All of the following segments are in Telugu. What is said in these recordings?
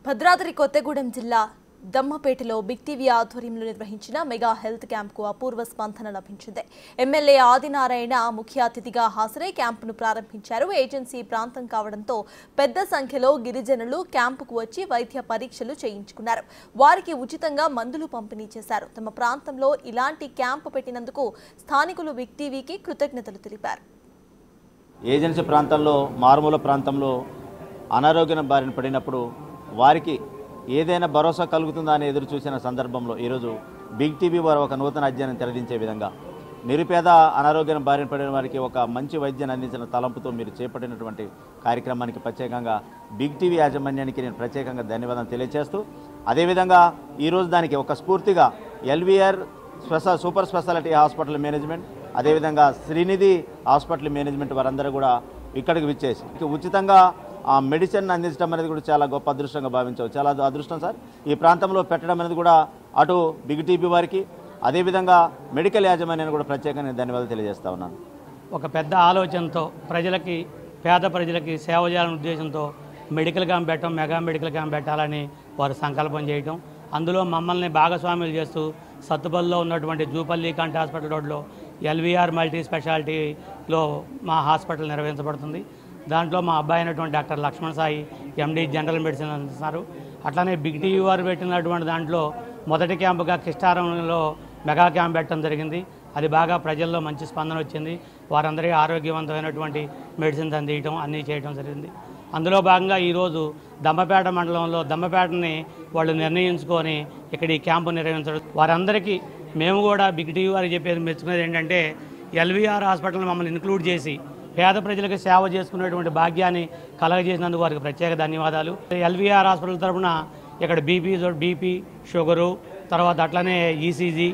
భద్రాద్రి కొత్తగూడెం జిల్లా దమ్మపేటలో బిగ్ టీవీ ఆధ్వర్యంలో నిర్వహించిన మెగా హెల్త్ క్యాంప్కు అపూర్వ స్పందన లభించింది. ఎమ్మెల్యే ఆదినారాయణ ముఖ్య అతిథిగా హాజరై క్యాంపును ప్రారంభించారు. ఏజెన్సీ ప్రాంతం కావడంతో పెద్ద సంఖ్యలో గిరిజనులు క్యాంపుకు వచ్చి వైద్య పరీక్షలు చేయించుకున్నారు. వారికి ఉచితంగా మందులు పంపిణీ చేశారు. తమ ప్రాంతంలో ఇలాంటి క్యాంపు పెట్టినందుకు స్థానికులు బిగ్ టీవీకి కృతజ్ఞతలు తెలిపారు. ఏజెన్సీ ప్రాంతంలో మారుమూల ప్రాంతంలో అనారోగ్యం బారిన పడినప్పుడు వారికి ఏదైనా భరోసా కలుగుతుందా అని ఎదురు చూసిన సందర్భంలో ఈరోజు బిగ్ టీవీ వారు ఒక నూతన అధ్యయనం తెరదించే విధంగా నిరుపేద అనారోగ్యం బారిన పడిన వారికి ఒక మంచి వైద్యాన్ని అందించిన తలంపుతో మీరు చేపట్టినటువంటి కార్యక్రమానికి ప్రత్యేకంగా బిగ్ టీవీ యాజమాన్యానికి నేను ప్రత్యేకంగా ధన్యవాదాలు తెలియజేస్తూ అదేవిధంగా ఈరోజు దానికి ఒక స్ఫూర్తిగా LVR super speciality hospital management అదేవిధంగా శ్రీనిధి హాస్పిటల్ మేనేజ్మెంట్ వారందరూ కూడా ఇక్కడికి విచ్చేసి ఉచితంగా ఆ మెడిసిన్ అందించడం అనేది కూడా చాలా గొప్ప అదృష్టంగా భావించవచ్చు. చాలా అదృష్టం సార్. ఈ ప్రాంతంలో పెట్టడం అనేది కూడా అటు బిగ్ టీవీ వారికి అదేవిధంగా మెడికల్ యాజమాన్యాన్ని కూడా ప్రత్యేకంగా ధన్యవాదాలు తెలియజేస్తా ఉన్నాను. ఒక పెద్ద ఆలోచనతో పేద ప్రజలకి సేవ చేయాలనే ఉద్దేశంతో మెడికల్ క్యాంప్ పెట్టడం, మెగా మెడికల్ క్యాంప్ పెట్టాలని వారు సంకల్పం చేయడం, అందులో మమ్మల్ని భాగస్వాములు చేస్తూ సత్తుపల్లిలో ఉన్నటువంటి జూపల్లి కంటి హాస్పిటల్ రోడ్లో ఎల్వీఆర్ మల్టీ స్పెషాలిటీలో మా హాస్పిటల్ నిర్వహించబడుతుంది. దాంట్లో మా అబ్బాయి అయినటువంటి doctor Lakshman Sai MD general medicine అందిస్తున్నారు. అట్లానే బిగ్ టీవీ వారు పెట్టినటువంటి దాంట్లో మొదటి క్యాంపుగా కిష్టారంలో మెగా క్యాంప్ పెట్టడం జరిగింది. అది బాగా ప్రజల్లో మంచి స్పందన వచ్చింది. వారందరికీ ఆరోగ్యవంతమైనటువంటి మెడిసిన్స్ అందించడం అన్నీ చేయడం జరిగింది. అందులో భాగంగా ఈరోజు దమ్మపేట మండలంలో దమ్మపేటని వాళ్ళు నిర్ణయించుకొని ఇక్కడ ఈ క్యాంపు నిర్వహించడం, వారందరికీ మేము కూడా బిగ్ టీవీ వారికి చెప్పేది మెచ్చుకునేది ఏంటంటే ఎల్వీఆర్ హాస్పిటల్ని మమ్మల్ని ఇంక్లూడ్ చేసి పేద ప్రజలకు సేవ చేసుకునేటువంటి భాగ్యాన్ని కలగజేసినందుకు వారికి ప్రత్యేక ధన్యవాదాలు. ఎల్వీఆర్ హాస్పిటల్ తరఫున ఇక్కడ బీపీ, షుగరు, తర్వాత అట్లనే ఈసీజీ,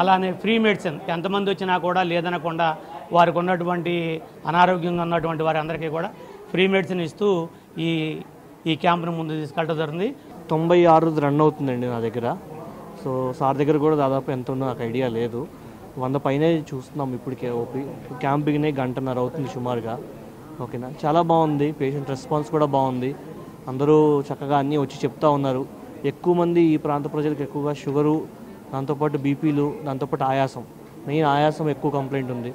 అలానే ఫ్రీ మెడిసిన్ ఎంతమంది వచ్చినా కూడా లేదనకుండా వారికి ఉన్నటువంటి అనారోగ్యంగా ఉన్నటువంటి వారి అందరికీ కూడా ఫ్రీ మెడిసిన్ ఇస్తూ ఈ క్యాంప్ను ముందు తీసుకెళ్ళడం జరిగింది. 96 రన్ అవుతుందండి నా దగ్గర. సో సార్ దగ్గర కూడా దాదాపు ఎంత ఉందో నాకు ఐడియా లేదు. 100 పైనే చూస్తున్నాం ఇప్పటికే. ఓపీ క్యాంప్ బిగినే గంటన్నర అవుతుంది సుమారుగా. ఓకేనా, చాలా బాగుంది. పేషెంట్ రెస్పాన్స్ కూడా బాగుంది. అందరూ చక్కగా అన్నీ వచ్చి చెప్తా ఉన్నారు. ఎక్కువ మంది ఈ ప్రాంత ప్రజలకు ఎక్కువగా షుగరు, దాంతోపాటు బీపీలు, దాంతోపాటు ఆయాసం, మెయిన్ ఆయాసం ఎక్కువ కంప్లైంట్ ఉంది.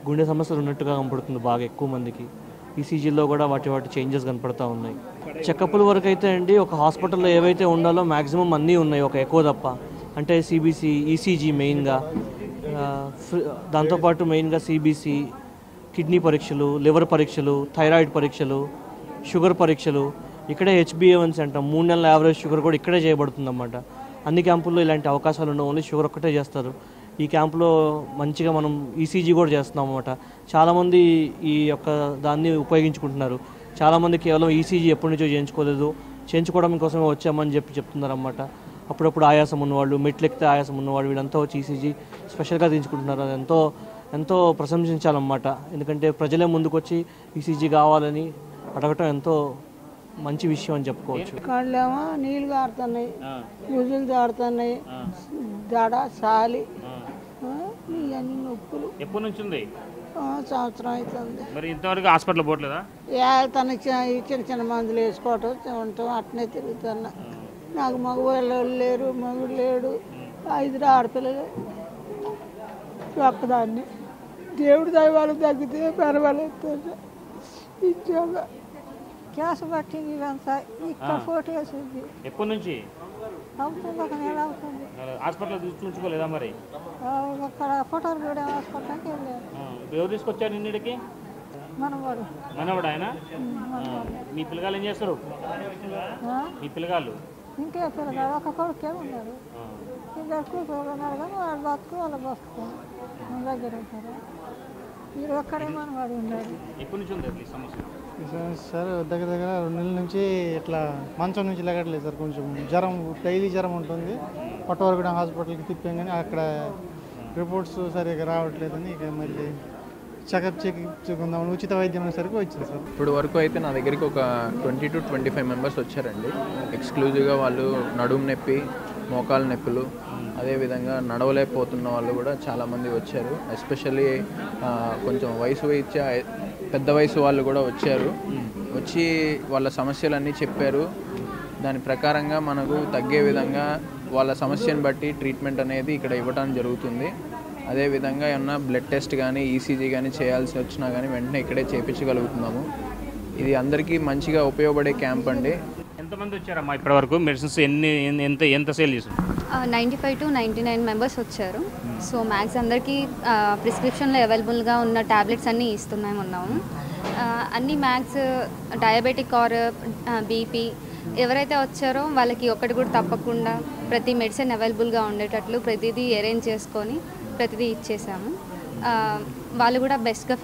గుండె సమస్యలు ఉన్నట్టుగా కనపడుతుంది బాగా ఎక్కువ మందికి. ఈసీజీలో కూడా వాటి చేంజెస్ కనపడతా ఉన్నాయి. చెకప్ల వరకు అయితే అండి ఒక హాస్పిటల్లో ఏవైతే ఉండాలో మ్యాక్సిమం అన్నీ ఉన్నాయి, ఒక ఎక్కువ తప్ప. అంటే సిబిసి, ఈసీజీ మెయిన్గా, దాంతోపాటు మెయిన్గా సిబిసి, కిడ్నీ పరీక్షలు, లివర్ పరీక్షలు, థైరాయిడ్ పరీక్షలు, షుగర్ పరీక్షలు, ఇక్కడే హెచ్బిఏవన్స్ అంటాం, 3 నెలల యావరేజ్ షుగర్ కూడా ఇక్కడే చేయబడుతుందన్నమాట. అన్ని క్యాంపుల్లో ఇలాంటి అవకాశాలు ఉండవు, ఓన్లీ షుగర్ ఒక్కటే చేస్తారు. ఈ క్యాంపులో మంచిగా మనం ఈసీజీ కూడా చేస్తున్నాం అన్నమాట. చాలామంది ఈ యొక్క దాన్ని ఉపయోగించుకుంటున్నారు. చాలామంది కేవలం ఈసీజీ ఎప్పటి నుంచో చేయించుకోవడం కోసమే వచ్చామని చెప్తున్నారన్నమాట. అప్పుడప్పుడు ఆయాసం ఉన్నవాళ్ళు, మెట్లెక్కితే ఆయాసం ఉన్నవాళ్ళు, వీళ్ళంతా వచ్చి ఈసీజీ స్పెషల్గా తీయించుకుంటున్నారు. అది ఎంతో ప్రశంసించాలన్నమాట. ఎందుకంటే ప్రజలే ముందుకు వచ్చి ఈసీజీ కావాలని అడగటం ఎంతో మంచి విషయం అని చెప్పుకోవచ్చు. కళ్ళేమో నీళ్ళు కారుతున్నాయి, గుజులు జారుతున్నాయి, దడ సాలి, ఇవన్నీ నొప్పులు. ఎప్పటి నుంచి ఉంది? సంవత్సరం అవుతుంది. మరి ఇంతవరకు హాస్పిటల్ పోవట్లేదా? తనకి చిన్న మందులు వేసుకోవటం ఉంటాం, అట్నే తిరుగుతున్నా. నాకు మగవాళ్ళు లేరు, మగుడు లేడు, 5 ఆడపిల్లలు, ఒక్కదాన్ని. దేవుడి దైవాలు తగ్గితే పర్వాలేదు. ఇచ్చాక గ్యాస్ పట్టింది ఇదంతా, ఇక్కడ ఫోటో వేసింది. ఎప్పటి నుంచి అవుతుంది? 1 నెల అవుతుంది. హాస్పిటల్ చూసుకోలేదా? మరి అక్కడ ఫోటోలు కూడా హాస్పిటల్కి వెళ్ళారు. ఎవరు తీసుకొచ్చారు నిన్నటికి? మనవాడు ఆయన. మీ పిల్లగాళ్ళు ఏం చేస్తారు? మీ పిల్లగాళ్ళు ఇంకే పిల్లగాడు ఒక కొడుకే ఉన్నాడు, 2 కూతురు ఉన్నారు. కానీ వాళ్ళు బతుకు వాళ్ళ బతుకు మన దగ్గర ఉంటారు. మీరు ఒక్కడే మనవాడు ఉన్నాడు. ఎప్పటి నుంచి ఉంది ఈ సమస్య? సార్ దగ్గర 2 నెలల నుంచి ఇట్లా మంచం నుంచి లెగట్లేదు సార్. కొంచెం జ్వరం, డైలీ జ్వరం ఉంటుంది. పట్టవరగూడ హాస్పిటల్కి తిప్పాం కానీ అక్కడ రిపోర్ట్స్ సరిగ్గా రావట్లేదని ఇక మళ్ళీ చెకప్ చేయించుకుందామని ఉచిత వైద్యం అనేసరికి వచ్చింది సార్. ఇప్పుడు వరకు అయితే నా దగ్గరికి ఒక 20 to 25 మెంబర్స్ వచ్చారండి. ఎక్స్క్లూజివ్గా వాళ్ళు నడుము నొప్పి, మోకాలు నొప్పులు, అదేవిధంగా నడవలేకపోతున్న వాళ్ళు కూడా చాలామంది వచ్చారు. ఎస్పెషల్లీ కొంచెం పెద్ద వయసు వాళ్ళు కూడా వచ్చారు. వచ్చి వాళ్ళ సమస్యలన్నీ చెప్పారు. దాని ప్రకారంగా మనకు తగ్గే విధంగా వాళ్ళ సమస్యను బట్టి ట్రీట్మెంట్ అనేది ఇక్కడ ఇవ్వడం జరుగుతుంది. అదేవిధంగా ఏమన్నా బ్లడ్ టెస్ట్ కానీ ఈసీజీ కానీ చేయాల్సి వచ్చినా కానీ వెంటనే ఇక్కడే చేయించగలుగుతున్నాము. ఇది అందరికీ మంచిగా ఉపయోగపడే క్యాంప్ అండి. ఎంతమంది వచ్చారమ్మా ఇప్పటివరకు? మెడిసిన్స్ ఎంత సేల్ చేశారు? 95 to 99 మెంబర్స్ వచ్చారు. సో మ్యాక్స్ అందరికీ ప్రిస్క్రిప్షన్లో అవైలబుల్గా ఉన్న ట్యాబ్లెట్స్ అన్నీ ఉన్నాము. అన్ని మ్యాక్స్ డయాబెటిక్ ఆర్ బీపీ ఎవరైతే వచ్చారో వాళ్ళకి ఒకటి కూడా తప్పకుండా ప్రతి మెడిసిన్ అవైలబుల్గా ఉండేటట్లు ప్రతిదీ అరేంజ్ చేసుకొని ప్రతిదీ ఇచ్చేసాము. వాళ్ళు కూడా బెస్ట్గా